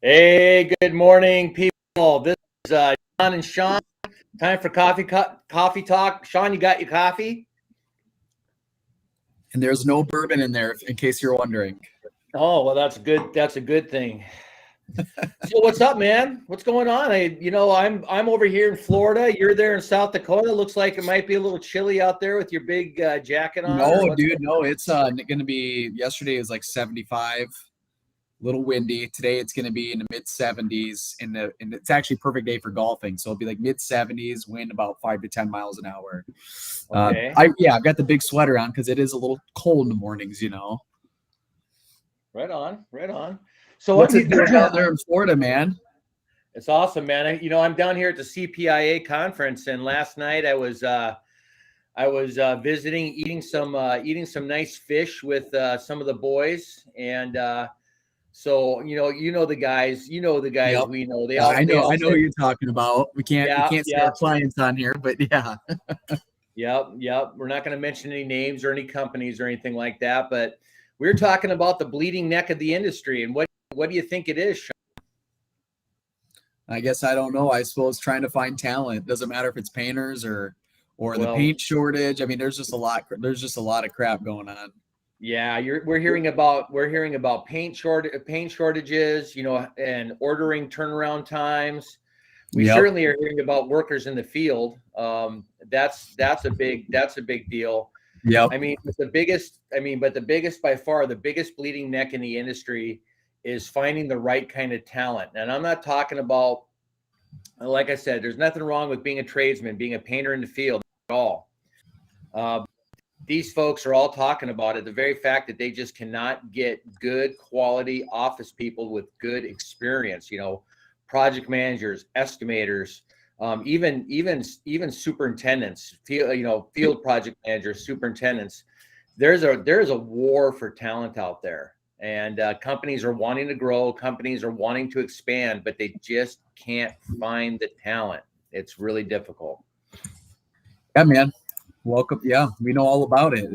Hey, good morning, people. This is John and Shaun. Time for coffee talk. Shaun, you got your coffee? And there's no bourbon in there, in case you're wondering. Oh, well, that's good. That's a good thing. So, what's up, man? What's going on? I'm over here in Florida. You're there in South Dakota. Looks like it might be a little chilly out there with your big jacket on, or No, what's dude, no, it's going to be, yesterday was like 75, a little windy. Today it's going to be in the mid 70s and it's actually a perfect day for golfing. So it'll be like mid 70s, wind about 5 to 10 miles an hour. okay? I've got the big sweater on because it is a little cold in the mornings. Right on, right on. So What's I'm it doing down there in Florida, man? It's awesome, man. I'm down here at the CPIA conference, and last night I was visiting, eating some nice fish with some of the boys, and so the guys Yep. we know. They Yeah, all I they know, all I know said, who you're talking about. We can't, we yeah, can't say yeah, our clients on here, but yeah. yep, yep. We're not going to mention any names or any companies or anything like that, but we're talking about the bleeding neck of the industry, and what do you think it is, Sean? I guess I don't know. I suppose trying to find talent doesn't matter if it's painters or the Well, paint shortage. I mean, there's just a lot. There's just a lot of crap going on. yeah, we're hearing about paint shortages, and ordering turnaround times. We Yep. certainly are hearing about workers in the field. That's a big deal. Yep. But the biggest by far, the biggest bleeding neck in the industry is finding the right kind of talent. And I'm not talking about, like I said, there's nothing wrong with being a tradesman, being a painter in the field at all. Uh, these folks are all talking about it. The very fact that they just cannot get good quality office people with good experience, project managers, estimators, even superintendents, field project managers, superintendents. There's a war for talent out there, and companies are wanting to grow, companies are wanting to expand, but they just can't find the talent. It's really difficult. Yeah, man. Welcome. Yeah, we know all about it.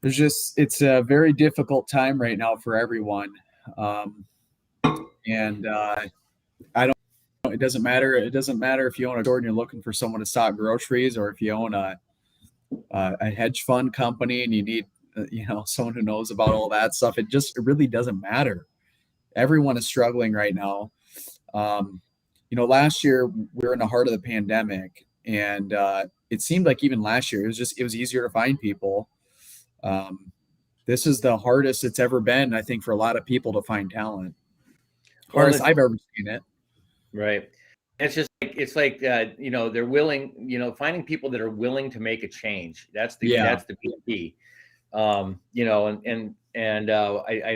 It's a very difficult time right now for everyone. Um, and I don't. It doesn't matter. It doesn't matter if you own a store and you're looking for someone to stock groceries, or if you own a hedge fund company and you need someone who knows about all that stuff. It really doesn't matter. Everyone is struggling right now. um, last year we were in the heart of the pandemic, and it seemed like even last year it was easier to find people. um, this is the hardest it's ever been, I think, for a lot of people to find talent, Well, and hardest it's I've ever seen it. right. It's like they're willing, finding people that are willing to make a change. That's the Yeah. that's the big key. I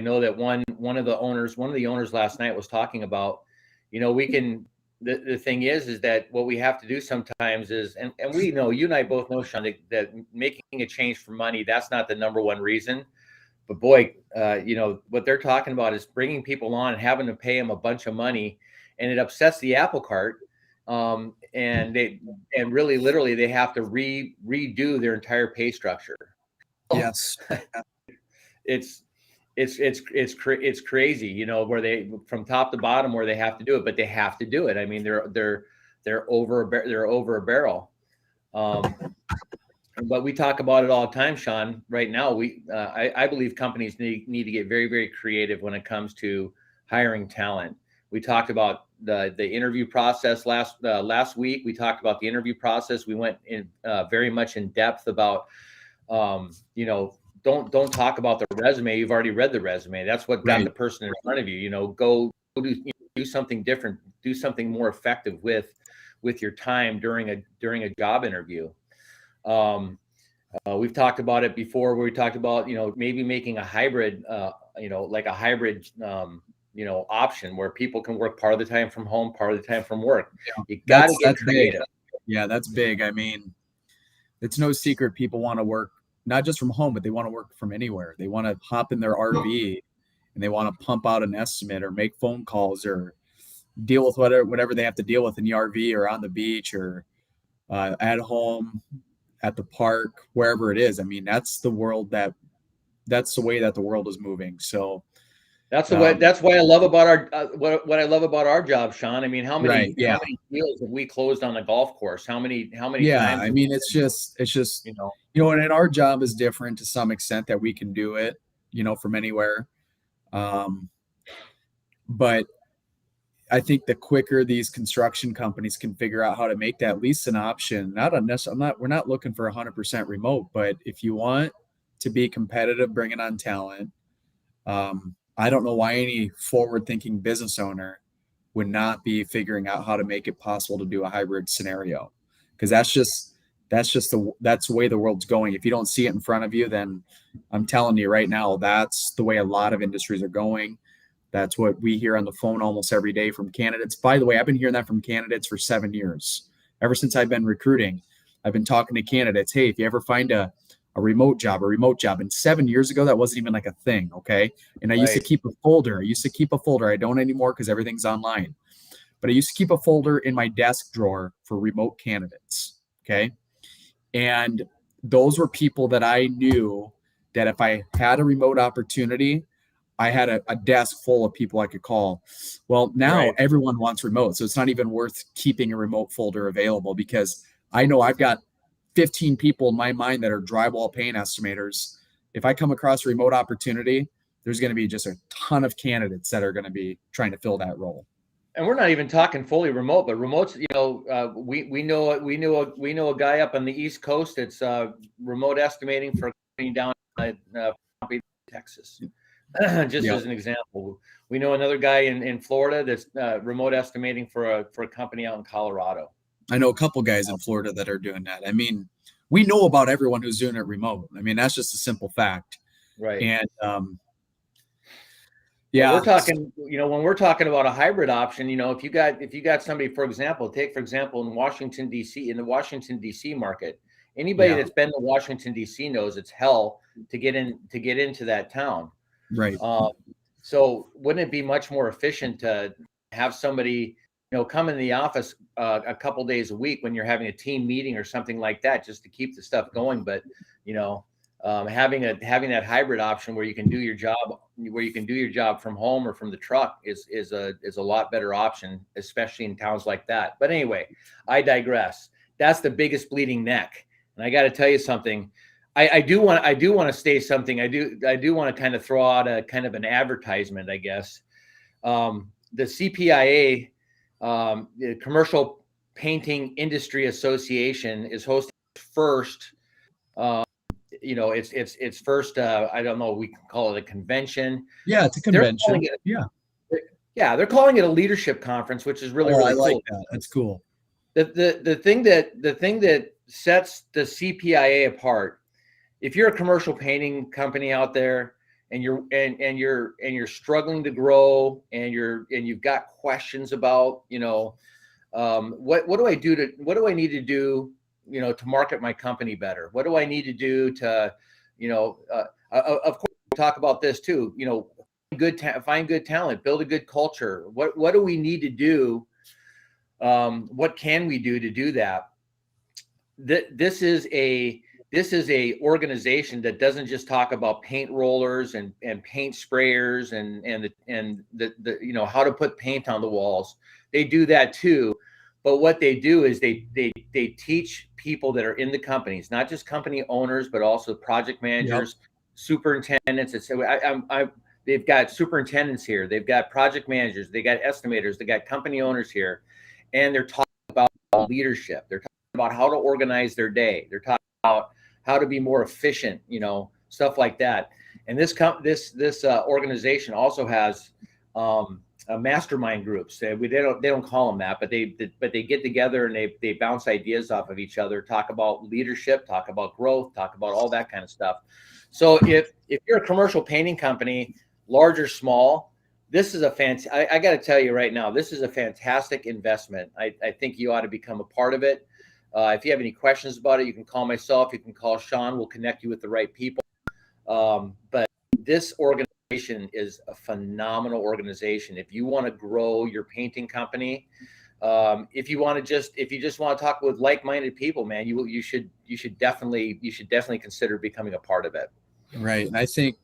know that one of the owners last night was talking about, we can. The thing is that what we have to do sometimes is, and we know, you and I both know, Sean, that making a change for money, that's not the number one reason. But boy, what they're talking about is bringing people on and having to pay them a bunch of money, and it upsets the apple cart. And really, literally, they have to redo their entire pay structure. Yes. It's it's crazy, where they, from top to bottom, where they have to do it, but they have to do it. I mean, they're over a barrel. Um, but we talk about it all the time, Sean. Right now, I believe companies need to get very, very creative when it comes to hiring talent. We talked about the interview process last week. We talked about the interview process. We went in very much in depth about, um, you know don't talk about the resume. You've already read the resume. That's what got Right. the person in front of you. Go do something different. Do something more effective with your time during a job interview. Um, we've talked about it before, where we talked about, maybe making a hybrid, like a hybrid, option where people can work part of the time from home, part of the time from work. Yeah. You got to that's get that's big. creative. Yeah, that's big. I mean, it's no secret people want to work not just from home, but they want to work from anywhere. They want to hop in their RV and they want to pump out an estimate or make phone calls or deal with whatever they have to deal with in the RV or on the beach or at home, at the park, wherever it is. I mean, that's the way that the world is moving. So That's the way. That's why I love about our what I love about our job, Shaun. I mean, how Right. many Yeah. deals have we closed on the golf course? How many Yeah. times I have mean, we it's been, just, you know? and our job is different to some extent that we can do it, from anywhere. Um, but I think the quicker these construction companies can figure out how to make that lease an option, not unnecessary. We're not looking for 100% remote, but if you want to be competitive, bringing on talent, I don't know why any forward-thinking business owner would not be figuring out how to make it possible to do a hybrid scenario, because that's the way the world's going. If you don't see it in front of you, then I'm telling you right now, that's the way a lot of industries are going. That's what we hear on the phone almost every day from candidates. By the way, I've been hearing that from candidates for 7 years. Ever since I've been recruiting, I've been talking to candidates. Hey, if you ever find a remote job. And 7 years ago, that wasn't even like a thing. Okay. And I used to Right. keep a folder. I don't anymore because everything's online. But I used to keep a folder in my desk drawer for remote candidates. Okay. And those were people that I knew that if I had a remote opportunity, I had a desk full of people I could call. Well, now Right. everyone wants remote. So it's not even worth keeping a remote folder available, because I know I've got 15 people in my mind that are drywall paint estimators. If I come across a remote opportunity, there's going to be just a ton of candidates that are going to be trying to fill that role. And we're not even talking fully remote, but remotes. We know a guy up on the East Coast that's remote estimating for a company down Texas. Just Yeah. as an example, we know another guy in Florida that's remote estimating for a company out in Colorado. I know a couple guys in Florida that are doing that. I mean, we know about everyone who's doing it remote. I mean, that's just a simple fact. Right. And But yeah, we're talking, when we're talking about a hybrid option, if you got somebody, for example, in Washington D.C. in the Washington D.C. market, anybody yeah, that's been to Washington D.C. knows it's hell to get into that town. right. So wouldn't it be much more efficient to have somebody, come in the office a couple days a week when you're having a team meeting or something like that, just to keep the stuff going? But having that hybrid option where you can do your job from home or from the truck is a lot better option, especially in towns like that. But anyway, I digress. That's the biggest bleeding neck, and I got to tell you something. I do want to say something. I do want to kind of throw out a kind of an advertisement, I guess. The CPIA, the Commercial Painting Industry Association, is hosting first. It's first. I don't know. We can call it a convention. Yeah, it's a convention. They're calling it a leadership conference, which is really I like cool. that. That's cool. The thing that sets the CPIA apart, if you're a commercial painting company out there and you're struggling to grow and you've got questions about what do I need to do to market my company better? What do I need to do to of course we talk about this too, find good talent, build a good culture. What do we need to do? What can we do to do that? This is a organization that doesn't just talk about paint rollers and paint sprayers and the how to put paint on the walls. They do that too, but what they do is they teach people that are in the companies, not just company owners, but also project managers, superintendents. They've got superintendents here, they've got project managers, they got estimators, they got company owners here, and they're talking about leadership. They're talking about how to organize their day. They're talking about how to be more efficient, stuff like that. And this organization also has mastermind groups. They don't call them that, but they get together and they bounce ideas off of each other, talk about leadership, talk about growth, talk about all that kind of stuff. So if you're a commercial painting company, large or small, this is I got to tell you right now, this is a fantastic investment. I think you ought to become a part of it. If you have any questions about it, you can call myself. You can call Shaun. We'll connect you with the right people. But this organization is a phenomenal organization. If you want to grow your painting company, if you just want to talk with like-minded people, man, you should definitely consider becoming a part of it. Right. And I think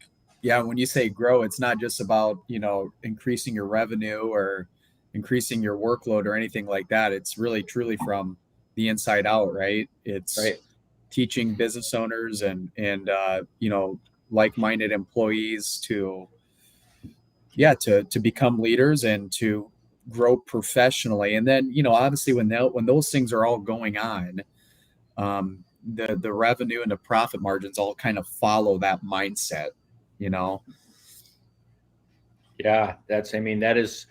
Yeah, when you say grow, it's not just about, increasing your revenue or increasing your workload or anything like that. It's really truly from the inside out, right? It's Right. teaching business owners and like-minded employees to, yeah, to become leaders and to grow professionally. And then, obviously when those things are all going on, the revenue and the profit margins all kind of follow that mindset, you know. Yeah, that is,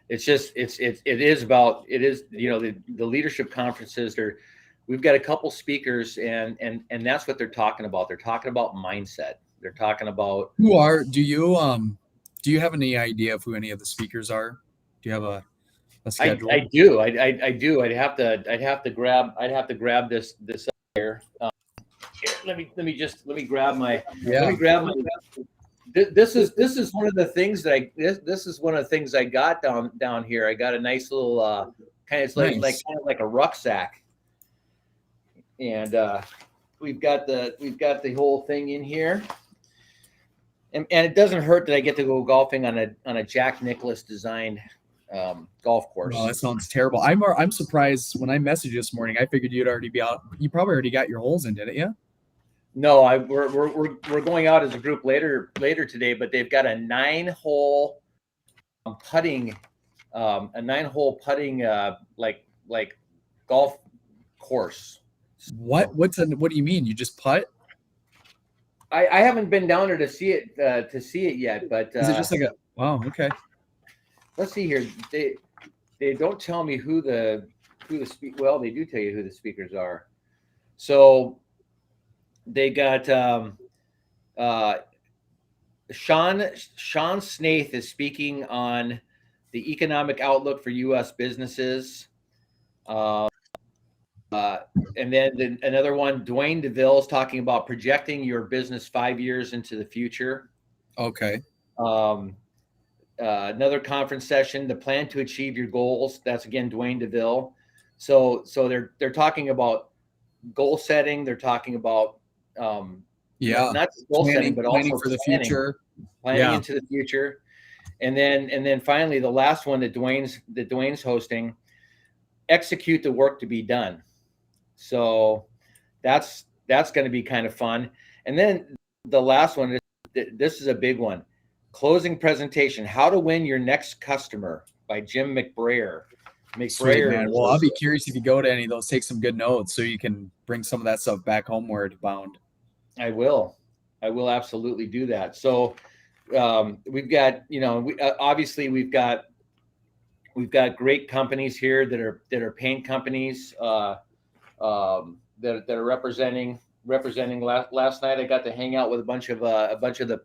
it's just, it is about, it is, the leadership conferences are, we've got a couple speakers and that's what they're talking about. They're talking about mindset. They're talking about, Do you have any idea of who any of the speakers are? Do you have a schedule? I do, I do. I'd have to grab this up here. Here, let Yeah. me grab my, this is one of the things that this is one of the things I got down here. I got a nice little kind of, it's Nice. kind of like a rucksack, and we've got the whole thing in here, and it doesn't hurt that I get to go golfing on a Jack Nicklaus designed golf Well, course. that sounds terrible. I'm surprised when I messaged you this morning. I figured you'd already be out. You probably already got your holes in, didn't you? No, we're going out as a group later today, but they've got a 9-hole putting like golf course. What do you mean? You just putt? I haven't been down there to see it yet, but Is it just like a? Wow. Okay. let's see here. They don't tell me who the well, they do tell you who the speakers are. So they got Sean Snaith is speaking on the economic outlook for U.S. businesses. And then another one, Dwayne DeVille, is talking about projecting your business 5 years into the future. Okay. Another conference session, the plan to achieve your goals. That's again Dwayne DeVille. So they're talking about goal setting. They're talking about Yeah. not just goal setting, but planning also for the future. planning into the future. And then finally, the last one that Dwayne's hosting, execute the work to be done. So that's going to be kind of fun. And then the last one, this is a big one. Closing presentation, How to Win Your Next Customer by Jim McBrayer. Sweet, man. Well, I'll be curious if you go to any of those, take some good notes so you can bring some of that stuff back homeward bound. I will absolutely do that. So we've got, obviously we've got great companies here that are paint companies that are representing. Last night I got to hang out with a bunch of the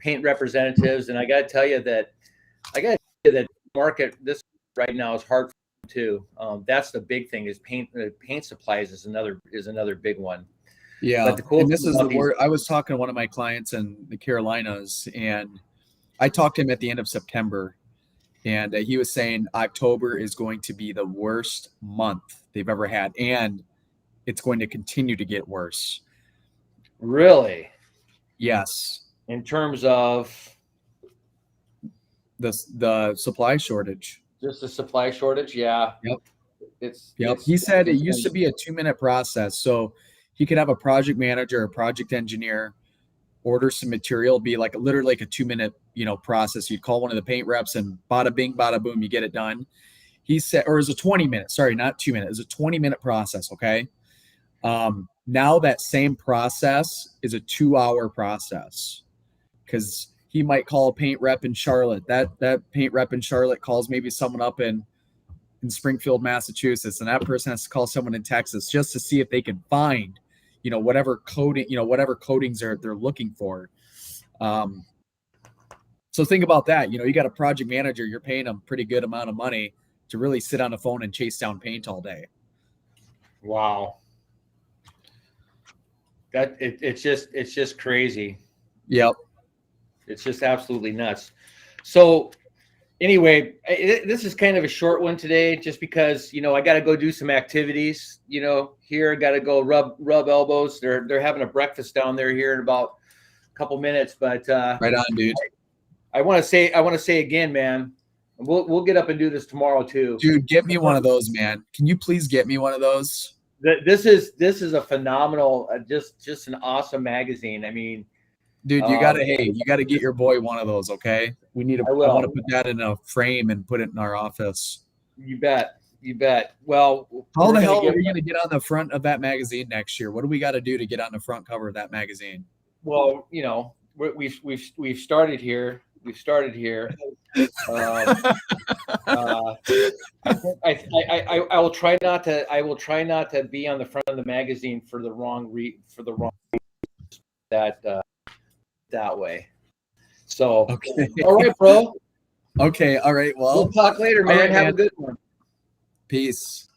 paint representatives, and I got to tell you that market this right now is hard for them too. That's the big thing is paint supplies is another big one. Yeah, but the cool and this thing is about the word. I was talking to one of my clients in the Carolinas, and I talked to him at the end of September, and he was saying October is going to be the worst month they've ever had, and it's going to continue to get worse. Really? Yes. In terms of the supply shortage. just the supply shortage, yeah. Yep. He said it used to be a 2-minute process, so he could have a project manager or project engineer order some material, be like literally like a 2-minute process. You'd call one of the paint reps and bada bing bada boom, you get it done. He said, or it was a 20-minute, sorry, not 2 minutes, it was a 20-minute process. Okay. Now that same process is a 2-hour process, because he might call a paint rep in Charlotte. That paint rep in Charlotte calls maybe someone up in Springfield, Massachusetts, and that person has to call someone in Texas just to see if they can find, whatever coatings they're looking for. So think about that. You got a project manager, you're paying them pretty good amount of money to really sit on the phone and chase down paint all day. Wow. It's just crazy. Yep. It's just absolutely nuts. So anyway, this is kind of a short one today, just because I got to go do some activities. Here I got to go rub elbows. They're having a breakfast down there here in about a couple minutes, but Right on, dude. I want to say again, man, we'll get up and do this tomorrow too. Dude, get me one of those, man. Can you please get me one of those? This is a phenomenal, just an awesome magazine. I mean, dude, you gotta get your boy one of those, okay? I want to put that in a frame and put it in our office. You bet. Well, how the hell are we gonna get on the front of that magazine next year? What do we got to do to get on the front cover of that magazine? Well, you know, we've started here. I will try not to be on the front of the magazine for the wrong that way. So okay. All right, bro. Okay, all right. Well, we'll talk later, man. Have a good one. Peace.